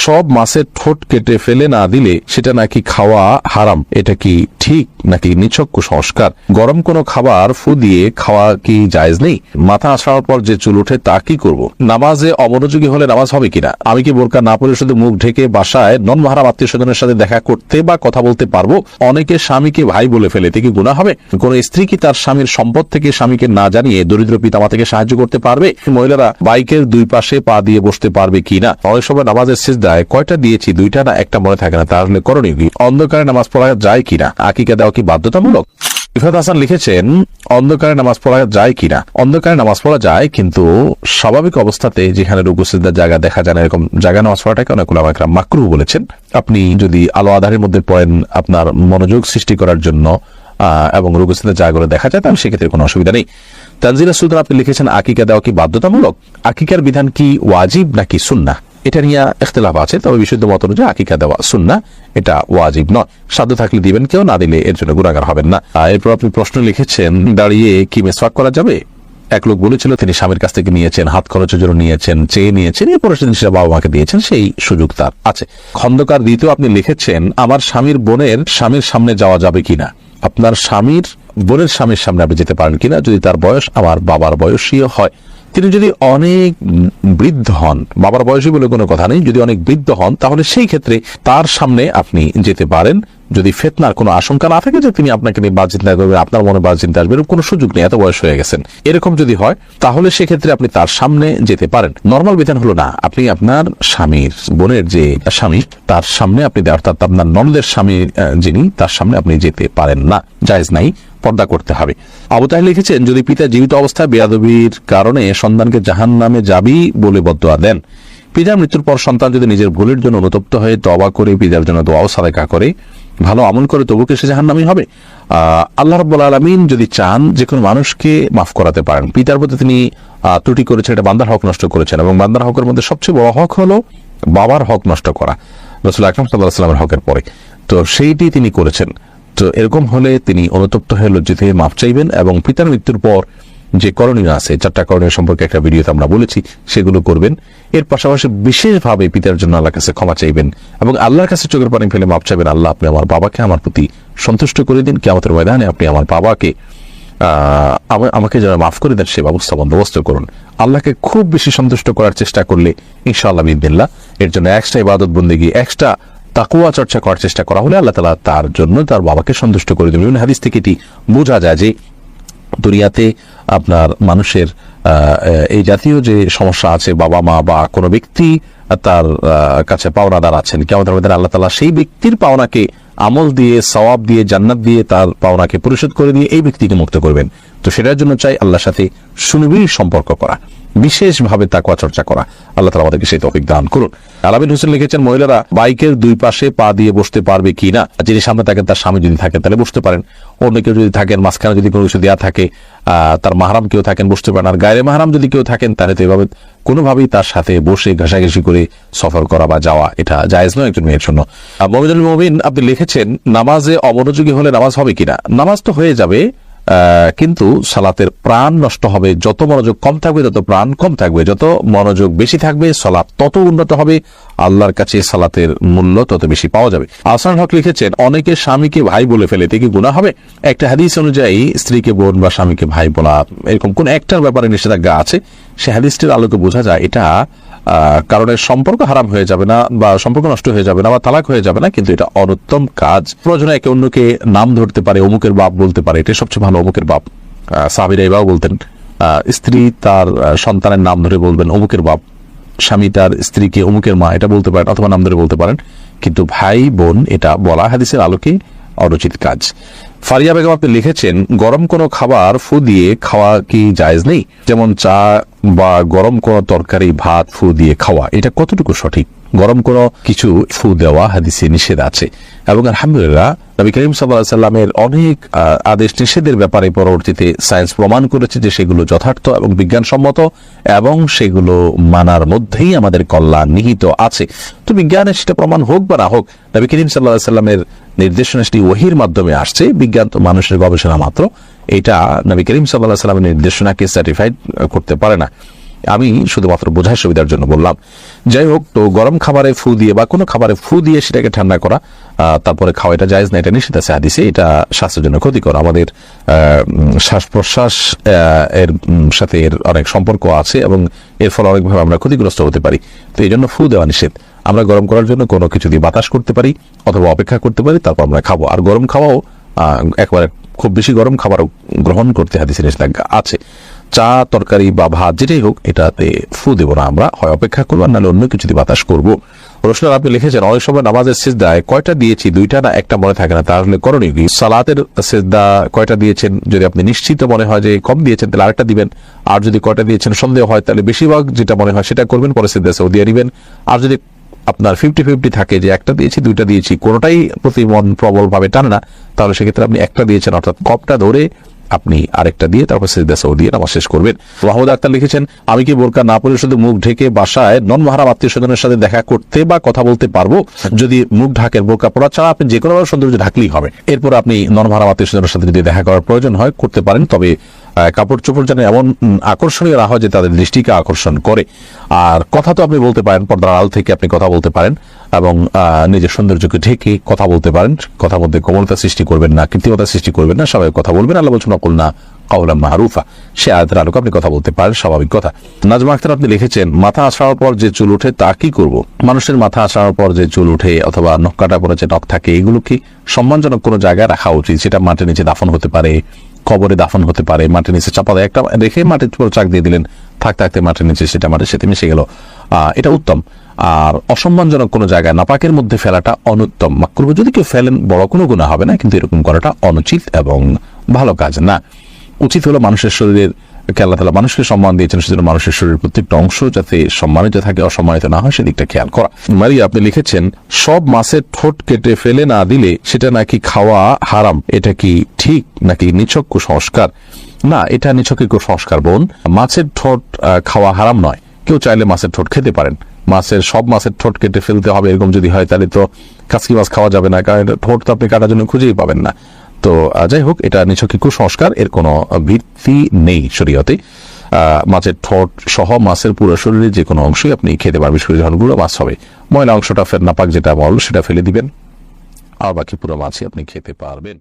সব মাছের ঠোঁট কেটে ফেলে না দিলে সেটা নাকি খাওয়া হারাম, এটা কি ঠিক নাকি নিছক কুসংস্কার? গরম কোনো খাবার ফু দিয়ে খাওয়া কি জায়েজ নেই? মাথা আছড়ানোর পর যে চুল ওঠে তা কি করব? নামাজে অমনোযোগী হলে নামাজ হবে কিনা? আমি কি বোরকা না পরে শুধু মুখ ঢেকে বাসায় নন মাহরাম আত্মীয় স্বজনের সাথে দেখা করতে বা কথা বলতে পারবো? অনেকে স্বামীকে ভাই বলে ফেলে, এতে কি গুনাহ হবে? কোন স্ত্রী কি তার স্বামীর সম্পদ থেকে স্বামীকে না জানিয়ে দরিদ্র পিতামাতাকে সাহায্য করতে পারবে? মহিলারা বাইকের দুই পাশে পা দিয়ে বসতে পারবে কিনা? অনেক সময় নামাজের সিজদায় কয়টা দিয়েছি, দুইটা না একটা মনে থাকে না, তাহলে করণীয় কি? অন্ধকারে নামাজ পড়া যায় কিনা? আকিকা দেওয়া কি বাধ্যতামূলক? ইফাত হাসান লিখেছেন, অন্ধকারে নামাজ পড়া যায় কিনা? অন্ধকারে নামাজ পড়া যায়, কিন্তু স্বাভাবিক অবস্থাতে যেখানে রুকু সিজদার জায়গা দেখা যায় না, এরকম জায়গা নামাজ পড়াটাকে অনেক উলামা ইকরাম মাকরুহ বলেছেন। আপনি যদি আলো আধারের মধ্যে পড়েন আপনার মনোযোগ সৃষ্টি করার জন্য এবং রুকু সিজদার জায়গাগুলো দেখা যায়, তাহলে সেক্ষেত্রে কোনো অসুবিধা নেই। তানজিলা সুলতান আপনি লিখেছেন, আকিকা দেওয়া কি বাধ্যতামূলক? আকিকার বিধান কি ওয়াজিব নাকি সুন্নাহ? এটা নিয়ে ইখতিলাফ আছে, তবে বিশুদ্ধ মত অনুযায়ী আকিকা দেওয়া সুন্নাহ, এটা ওয়াজিব নয়। সাধ্য থাকলে দিবেন, কেউ না দিলে এর জন্য গুনাহগার হবেন না। এরপর আপনি প্রশ্ন লিখেছেন, দাঁড়িয়ে কি মিসওয়াক করা যাবে? এক লোক বলেছিল তিনি স্বামীর কাছ থেকে নিয়েছেন, হাত খরচের জন্য নিয়েছেন, চেয়ে নিয়েছেন, এরপরে সেদিন সেটা বাবা মাকে দিয়েছেন, সেই সুযোগ তার আছে। খন্দকার দ্বিতীয় আপনি লিখেছেন, আমার স্বামীর বোনের স্বামীর সামনে যাওয়া যাবে কিনা? আপনার স্বামীর বোনের স্বামীর সামনে আপনি যেতে পারেন কিনা যদি তার বয়স আমার বাবার বয়সীয় হয়। তিনি যদি অনেক বৃদ্ধ হন, বাবার বয়সী বলে কোনো কথা নেই, যদি অনেক বৃদ্ধ হন তাহলে সেই ক্ষেত্রে তার সামনে আপনি যেতে পারেন, যদি ফিতনার কোনো আশঙ্কা না থাকে যে তিনি আপনাকে নিয়ে বাদ চিন্তা করবেন, আপনার মনে বাদ চিন্তা আসবে, এরকম কোনো সুযোগ নেই, এত বয়স হয়ে গেছেন, এরকম যদি হয় তাহলে সেক্ষেত্রে আপনি তার সামনে যেতে পারেন। নর্মাল বিধান হলো না, আপনি আপনার স্বামীর বোনের যে স্বামী তার সামনে আপনি, অর্থাৎ আপনার ননদের স্বামী যিনি, তার সামনে আপনি যেতে পারেন না, জায়েজ নাই, পর্দা করতে হবে। আবু তাহের লিখেছেন, যদি পিতা জীবিত অবস্থায় বেয়াদবির কারণে সন্তানকে জাহান্নামে যাবি বলে বদদুয়া দেন, পিতার মৃত্যুর পর সন্তান যদি নিজের ভুলের জন্য অনুতপ্ত হয়ে তওবা করে পিতার জন্য দোয়া ও সাদাকা করে, ভালো আমল করে, তবু কি সে জাহান্নামী হবে? আল্লাহ রাব্বুল আলামিন যদি চান যে কোনো মানুষকে মাফ করাতে পারেন। পিতার প্রতি তিনি ত্রুটি করেছেন, এটা বান্দার হক নষ্ট করেছেন, এবং বান্দার হকের মধ্যে সবচেয়ে বড় হক হলো বাবার হক নষ্ট করা, রাসূল আকরাম সাল্লাল্লাহু আলাইহি ওয়াসাল্লামের হকের পরে, তো সেইটি তিনি করেছেন। তো এরকম হলে তিনি অনুতপ্ত হয়ে লজ্জিত হয়ে মাফ চাইবেন, এবং পিতার মৃত্যুর পর যে করণীয় আছে, 4টা করণীয় সম্পর্কে একটা ভিডিওতে আমরা বলেছি, সেগুলো করবেন। এর পাশাপাশি বিশেষভাবে পিতার জন্য আল্লাহর কাছে ক্ষমা চাইবেন এবং আল্লাহর কাছে চোখের পানি ফেলে মাফ চাইবেন, আল্লাহ আপনি আমার বাবাকে আমার প্রতি সন্তুষ্ট করে দিন, কিয়ামতের ময়দানে আপনি আমার বাবাকে আমাকে যারা মাফ করে দেন সে ব্যবস্থা বন্দোবস্ত করুন। আল্লাহকে খুব বেশি সন্তুষ্ট করার চেষ্টা করলে ইনশাআল্লাহ বিদিনিল্লাহ এর জন্য এক্সট্রা ইবাদত বন্দেগী, এক্সট্রা তাকওয়া চর্চা করার চেষ্টা করা হলে আল্লাহ তাআলা তার জন্য তার বাবাকে সন্তুষ্ট করে দেবেন। হাদিস থেকে এটি বোঝা যায় যে দুনিয়াতে আপনার মানুষের এই জাতীয় যে সমস্যা আছে, বাবা মা বা কোনো ব্যক্তি তার কাছে পাওনাদার আছেন, কিয়ামতের ময়দানে আল্লাহ তাআলা সেই ব্যক্তির পাওনাকে আমল দিয়ে, সওয়াব দিয়ে, জান্নাত দিয়ে তার পাওনাকে পরিশোধ করে দিয়ে এই ব্যক্তিকে মুক্ত করবেন। তো সেটার জন্য চাই আল্লাহর সাথে সুনিবিড় সম্পর্ক করা, বিশেষভাবে তাকওয়া চর্চা করা। আল্লাহ তাআলা আমাদেরকে সেই তৌফিক দান করুন। আলামিন হোসেন লিখেছেন, মহিলারা বাইকের দুই পাশে পা দিয়ে বসতে পারবে কিনা? যিনি সামনে থাকেন তার স্বামী যদি থাকেন তাহলে বসতে পারেন, অন্য কেউ যদি থাকেন, মাঝখানে যদি কোনো কিছু দেওয়া থাকে, তার মাহরাম কেউ থাকেন বসতে পারেন, আর গায়রে মাহরাম যদি কেউ থাকেন তাহলে তো এভাবে কোনোভাবেই তার সাথে বসে ঘাসাঘাসি করে সফর করা বা যাওয়া এটা জায়েজ নয় একজন মেয়ের জন্য। মুমিনুল মুমিন আপনি লিখেছেন, নামাজে অমনোযোগী হলে নামাজ হবে কিনা? নামাজ তো হয়ে যাবে, কিন্তু সালাতের প্রাণ নষ্ট হবে। যত মনোযোগ কম থাকবে তত প্রাণ কম থাকবে, যত মনোযোগ বেশি থাকবে সালাত তত উন্নত হবে, আল্লাহর কাছে সালাতের মূল্য তত বেশি পাওয়া যাবে। আহসানুল হক লিখেছেন, অনেকে স্বামীকে ভাই বলে ফেলে, এতে কি গুনাহ হবে? একটা হাদিস অনুযায়ী স্ত্রীকে বোন বা স্বামীকে ভাই বলা এরকম কোন একটার ব্যাপারে নিষেধাজ্ঞা আছে, সে হাদিসটির আলোকে বোঝা যায় এটা কারণে সম্পর্ক হারাম হয়ে যাবে না বা সম্পর্ক নষ্ট হয়ে যাবে না বা তালাক হয়ে যাবে না, কিন্তু এটা অনুত্তম কাজ। প্রয়োজনে একে অন্যকে নাম ধরতে পারে, অমুকের বাপ বলতে পারে, এটা সবচেয়ে ভালো, অমুকের বাপ। সাহাবীরা এভাবে বলতেন, স্ত্রী তার সন্তানের নাম ধরে বলবেন অমুকের বাপ, স্বামী তার স্ত্রীকে অমুকের মা এটা বলতে পারেন, অথবা নাম ধরে বলতে পারেন, কিন্তু ভাই বোন এটা বলা হাদিসের আলোকে অনুচিত কাজ। ফারিয়া বেগম আপনি লিখেছেন, গরম কোনো খাবার ফু দিয়ে খাওয়া কি জায়েজ নেই? যেমন চা বা গরম কোনো তরকারি, ভাত ফু দিয়ে খাওয়া, এটা কতটুকু সঠিক? গরম কোনো কিছু ফু দেওয়া হাদিসে নিষেধ আছে, এবং আলহামদুলিল্লাহ নবী করিম সাল্লাল্লাহু আলাইহি ওয়াসাল্লামের অনেক আদেশ নিষেধের ব্যাপারে পরবর্তীতে সায়েন্স প্রমাণ করেছে যে সেগুলো যথার্থ এবং বিজ্ঞানসম্মত, এবং সেগুলো মানার মধ্যেই আমাদের কল্যাণ নিহিত আছে। তো বিজ্ঞানের সেটা প্রমাণ হোক বা না হোক, নবী করিম সাল্লাল্লাহু আলাইহি ওয়াসাল্লামের নির্দেশনাটি ওহীর মাধ্যমে আসছে, বিজ্ঞান তো মানুষের গবেষণা মাত্র, এটা নবী করিম সাল্লাল্লাহু আলাইহি ওয়াসাল্লামের নির্দেশনাকে সার্টিফাইড করতে পারে না। আমি শুধুমাত্র বোঝার সুবিধার জন্য বললাম। যাই হোক, তো গরম খাবারে ফু দিয়ে বা কোনো খাবারে ফু দিয়ে সেটাকে ঠান্ডা করা তারপরে খাওয়া, এটা জায়েজ না, এটা নিষেধ আছে হাদিসে। এটা স্বাস্থ্যের জন্য ক্ষতিকর। আমাদের শ্বাস প্রশ্বাস এর সাথে এর অনেক সম্পর্ক আছে এবং এর ফলে অনেকভাবে আমরা ক্ষতিগ্রস্ত হতে পারি। তো এই জন্য ফু দেওয়া নিষেধ। আমরা গরম করার জন্য কোনো কিছু দিয়ে বাতাস করতে পারি অথবা অপেক্ষা করতে পারি, তারপর আমরা খাবো। আর গরম খাওয়াও একবারে খুব বেশি গরম খাবারও গ্রহণ করতে হাদিসের নিষেধাজ্ঞা আছে। চা, তরকারি বা ভাত যেটাই হোক, এটাতে ফু দেব না, আমরা হয় অপেক্ষা করবো, নাহলে অন্য কিছু দিয়ে বাতাস করবো। রসুল আপনি লিখেছেন, অনেক সময় নামাজের সিজদায় কয়টা দিয়েছি, দুইটা না একটা মনে থাকে না, তাহলে করণীয় কি? সালাতের সিজদা কয়টা দিয়েছেন, যদি আপনি নিশ্চিত মনে হয় যে কম দিয়েছেন তাহলে আরেকটা দিবেন। আর যদি কয়টা দিয়েছেন সন্দেহ হয়, তাহলে বেশিরভাগ যেটা মনে হয় সেটা করবেন, পরে সিজদা সাও দিয়ে দিবেন। আর যদি আপনার 50-50 থাকে যে একটা দিয়েছি দুইটা দিয়েছি, কোনোটাই প্রতি মন প্রবল ভাবে টানে না, তাহলে সেক্ষেত্রে আপনি একটা দিয়েছেন, অর্থাৎ কপটা ধরে আপনি আরেকটা দিয়ে তারপর সিজদা সাও দিয়ে নামাজ শেষ করবেন। ওয়াহুদ আক্তার লিখেছেন, আমি কি বোরকা না পরে শুধু মুখ ঢেকে বাসায় নন মাহরাম আত্মীয় স্বজনের সাথে দেখা করতে বা কথা বলতে পারবো? যদি মুখ ঢাকের, বোরকা পরা ছাড়া আপনি যে কোনো সৌন্দর্য ঢাকলেই হবে। এরপর আপনি নন মাহরাম আত্মীয় স্বজনের সাথে যদি দেখা করার প্রয়োজন হয় করতে পারেন, তবে কাপড় চোপড় যেন এমন আকর্ষণীয় না হয় যে তাদের দৃষ্টিকে আকর্ষণ করে। আর কথা তো আপনি বলতে পারেন, পর্দার আড়াল থেকে আপনি কথা বলতে পারেন এবং নিজের সৌন্দর্যকে ঢেকে কথা বলতে পারেন। কথার মধ্যে কোমলতা সৃষ্টি করবেন না, কৃত্রিমতা সৃষ্টি করবেন না, সবাই কথা বলবেন। আল্লাহ বলছেন, অকুল না কাওলাম মারুফা, সে আয়াতের আলোকে আপনি কথা বলতে পারেন, স্বাভাবিক কথা। নাজমা আক্তার আপনি লিখেছেন, মাথা আছড়ানোর পর যে চুল ওঠে তা কি করব? মানুষের মাথা আছড়ানোর পর যে চুল ওঠে অথবা নখ কাটা পরে যে নখ থাকে, এগুলো কি সম্মানজনক কোনো জায়গায় রাখা উচিত? সেটা মাটির নিচে দাফন হতে পারে, কবরে দাফন হতে পারে, মাটির নিচে চাপা দেয় একটা রেখে মাটির উপর চাক দিয়ে দিলেন, থাকতে থাকতে মাটির নিচে সেটা মাটির সাথে মিশে গেল, এটা উত্তম। আর অসম্মানজনক কোনো জায়গায় নাপাকের মধ্যে ফেলাটা অনুত্তম। মাকরুহ যদি কেউ ফেলেন বড় কোনো গুনাহ হবে না, কিন্তু এরকম করাটা অনুচিত এবং ভালো কাজ না। উচিত হলো মানুষের শরীরের, আল্লাহ তাআলা মানুষকে সম্মান দিয়েছেন, সেজন্য মানুষের শরীরের প্রত্যেকটা অংশ যাতে সম্মানিত থাকে, অসম্মানিত না হয় সেদিকটা খেয়াল করা। মারিয়া আপনি লিখেছেন, সব মাছের ঠোঁট কেটে ফেলে না দিলে সেটা নাকি খাওয়া হারাম, এটা কি ঠিক নাকি নিছক কুসংস্কার? না, এটা নিছক কুসংস্কার বোন। মাছের ঠোঁট খাওয়া হারাম নয়। কেউ চাইলে মাছের ঠোঁট খেতে পারেন। সব মাছের ঠোঁট কেটে ফেলতে হবে এরকম যদি হয়, তাহলে তো কাচকি মাছ খাওয়া যাবে না, কারণ ঠোঁট তো আপনি কাটার জন্য খুঁজেই পাবেন না। তো যাই হোক, এটা নিছক কুসংস্কার, এর কোনো ভিত্তি নেই শরীয়তে। মাছের ঠোঁট সহ মাছের পুরো শরীরে যে কোনো অংশই আপনি খেতে পারবেন, বিশেষ করে যখন গুঁড়ো মাছ হবে। ময়লা অংশটা নাপাক যেটা বল সেটা ফেলে দিবেন, আর বাকি পুরো মাছই আপনি খেতে পারবেন।